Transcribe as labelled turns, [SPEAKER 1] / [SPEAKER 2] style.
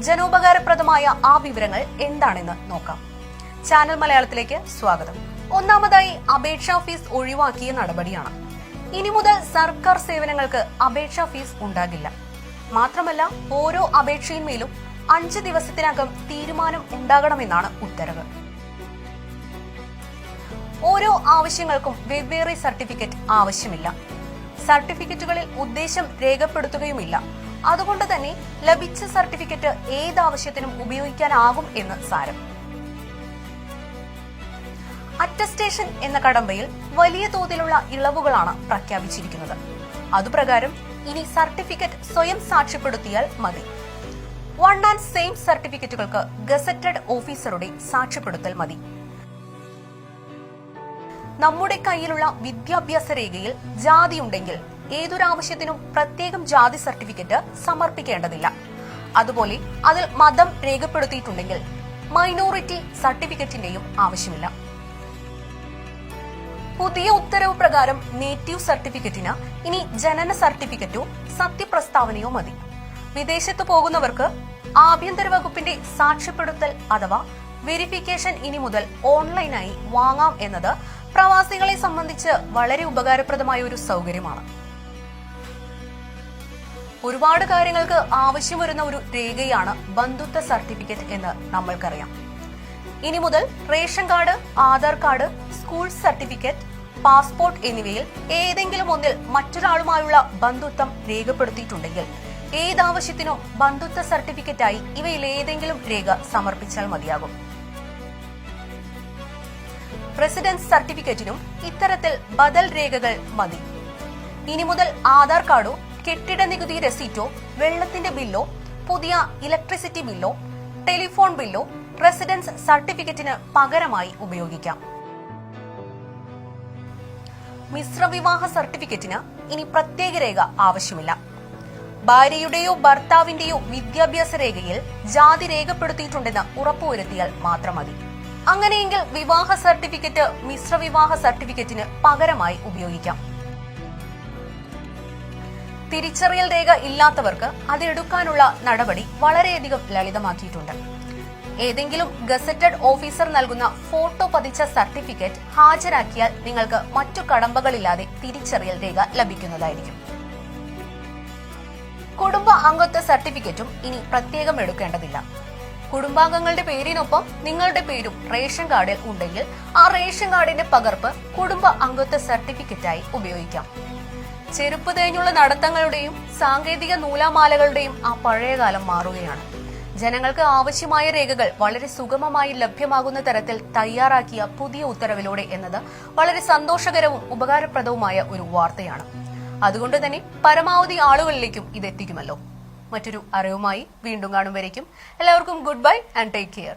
[SPEAKER 1] ജനോപകാരപ്രദമായ ആ വിവരങ്ങൾ എന്താണെന്ന് നോക്കാം. ചാനൽ മലയാളത്തിലേക്ക് സ്വാഗതം. ഒന്നാമതായി അപേക്ഷാ ഫീസ് ഒഴിവാക്കിയ നടപടിയാണ്. ഇനി മുതൽ സർക്കാർ സേവനങ്ങൾക്ക് അപേക്ഷാ ഫീസ് ഉണ്ടാകില്ല. മാത്രമല്ല, ഓരോ അപേക്ഷയിന്മേലും 5 ദിവസത്തിനകം തീരുമാനം ഉണ്ടാകണമെന്നാണ് ഉത്തരവ്. ഓരോ ആവശ്യങ്ങൾക്കും വെവ്വേറെ സർട്ടിഫിക്കറ്റ് ആവശ്യമില്ല. സർട്ടിഫിക്കറ്റുകളിൽ ഉദ്ദേശം രേഖപ്പെടുത്തുകയുമില്ല. അതുകൊണ്ട് തന്നെ ലഭിച്ച സർട്ടിഫിക്കറ്റ് ഏതാവശ്യത്തിനും ഉപയോഗിക്കാനാകും എന്ന് സാരം. അറ്റസ്റ്റേഷൻ എന്ന കടമ്പയിൽ വലിയ തോതിലുള്ള ഇളവുകളാണ് പ്രഖ്യാപിച്ചിരിക്കുന്നത്. അതുപ്രകാരം ഇനി സർട്ടിഫിക്കറ്റ് സ്വയം സാക്ഷ്യപ്പെടുത്തിയാൽ മതി. വൺ ആൻഡ് സെയിം സർട്ടിഫിക്കറ്റുകൾക്ക് ഗസറ്റഡ് ഓഫീസറുടെ സാക്ഷ്യപ്പെടുത്തൽ മതി. നമ്മുടെ കയ്യിലുള്ള വിദ്യാഭ്യാസ രേഖയിൽ ജാതിയുണ്ടെങ്കിൽ ഏതൊരാവശ്യത്തിനും പ്രത്യേകം ജാതി സർട്ടിഫിക്കറ്റ് സമർപ്പിക്കേണ്ടതില്ല. അതുപോലെ അതിൽ മതം രേഖപ്പെടുത്തിയിട്ടുണ്ടെങ്കിൽ മൈനോറിറ്റി സർട്ടിഫിക്കറ്റിന്റെയും ആവശ്യമില്ല. പുതിയ ഉത്തരവ് പ്രകാരം നേറ്റീവ് സർട്ടിഫിക്കറ്റിന് ഇനി ജനന സർട്ടിഫിക്കറ്റോ സത്യപ്രസ്താവനയോ മതി. വിദേശത്ത് പോകുന്നവർക്ക് ആഭ്യന്തര വകുപ്പിന്റെ സാക്ഷ്യപ്പെടുത്തൽ അഥവാ വെരിഫിക്കേഷൻ ഇനി മുതൽ ഓൺലൈനായി വാങ്ങാം എന്നത് പ്രവാസികളെ സംബന്ധിച്ച് വളരെ ഉപകാരപ്രദമായ ഒരു സൗകര്യമാണ്. ഒരുപാട് കാര്യങ്ങൾക്ക് ആവശ്യം വരുന്ന ഒരു രേഖയാണ് ബന്ധുത്വ സർട്ടിഫിക്കറ്റ് എന്ന് നമ്മൾക്കറിയാം. ഇനി മുതൽ ration card, Aadhaar card, school certificate, passport എന്നിവയിൽ ഏതെങ്കിലും ഒന്നിൽ മറ്റൊരാളുമായുള്ള ബന്ധുത്വം രേഖപ്പെടുത്തിയിട്ടുണ്ടെങ്കിൽ ഏതാവശ്യത്തിനും ബന്ധുത്വ സർട്ടിഫിക്കറ്റായി ഇവയിൽ ഏതെങ്കിലും രേഖ സമർപ്പിച്ചാൽ മതിയാകും. റെസിഡൻസ് സർട്ടിഫിക്കറ്റിനും ഇത്തരത്തിൽ ബദൽ രേഖകൾ മതി. ഇനി മുതൽ ആധാർ കാർഡോ, കെട്ടിട നികുതി രസീറ്റോ, വെള്ളത്തിന്റെ ബില്ലോ, പുതിയ ഇലക്ട്രിസിറ്റി ബില്ലോ, ടെലിഫോൺ ബില്ലോ റെസിഡൻസ് സർട്ടിഫിക്കറ്റിന് പകരമായി ഉപയോഗിക്കാം. മിശ്രവിവാഹ സർട്ടിഫിക്കറ്റിന് ഇനി പ്രത്യേക രേഖ ആവശ്യമില്ല. ഭാര്യയുടെയോ ഭർത്താവിന്റെയോ വിദ്യാഭ്യാസ രേഖയിൽ ജാതി രേഖപ്പെടുത്തിയിട്ടുണ്ടെന്ന് ഉറപ്പുവരുത്തിയാൽ മാത്രം മതി. അങ്ങനെയെങ്കിൽ വിവാഹ സർട്ടിഫിക്കറ്റ് മിശ്രവിവാഹ സർട്ടിഫിക്കറ്റിന് പകരമായി ഉപയോഗിക്കാം. തിരിച്ചറിയൽ രേഖ ഇല്ലാത്തവർക്ക് അതെടുക്കാനുള്ള നടപടി വളരെയധികം ലളിതമാക്കിയിട്ടുണ്ട്. ഏതെങ്കിലും ഗസറ്റഡ് ഓഫീസർ നൽകുന്ന ഫോട്ടോ പതിച്ച സർട്ടിഫിക്കറ്റ് ഹാജരാക്കിയാൽ നിങ്ങൾക്ക് മറ്റു കടമ്പകളില്ലാതെ തിരിച്ചറിയൽ രേഖ ലഭിക്കുന്നതായിരിക്കും. കുടുംബ അംഗത്വ സർട്ടിഫിക്കറ്റും ഇനി പ്രത്യേകം എടുക്കേണ്ടതില്ല. കുടുംബാംഗങ്ങളുടെ പേരിനൊപ്പം നിങ്ങളുടെ പേരും റേഷൻ കാർഡിൽ ഉണ്ടെങ്കിൽ ആ റേഷൻ കാർഡിന്റെ പകർപ്പ് കുടുംബ അംഗത്വ സർട്ടിഫിക്കറ്റായി ഉപയോഗിക്കാം. ചെരുപ്പ് തേഞ്ഞുള്ള നടത്തങ്ങളുടെയും സാങ്കേതിക നൂലാമാലകളുടെയും ആ പഴയകാലം മാറുകയാണ്. ജനങ്ങൾക്ക് ആവശ്യമായ രേഖകൾ വളരെ സുഗമമായി ലഭ്യമാകുന്ന തരത്തിൽ തയ്യാറാക്കിയ പുതിയ ഉത്തരവിലൂടെ എന്നത് വളരെ സന്തോഷകരവും ഉപകാരപ്രദവുമായ ഒരു വാർത്തയാണ്. അതുകൊണ്ട് തന്നെ പരമാവധി ആളുകളിലേക്കും ഇത് എത്തിക്കുമല്ലോ. മറ്റൊരു അറിവുമായി വീണ്ടും കാണും വരേക്കും എല്ലാവർക്കും good bye and take care.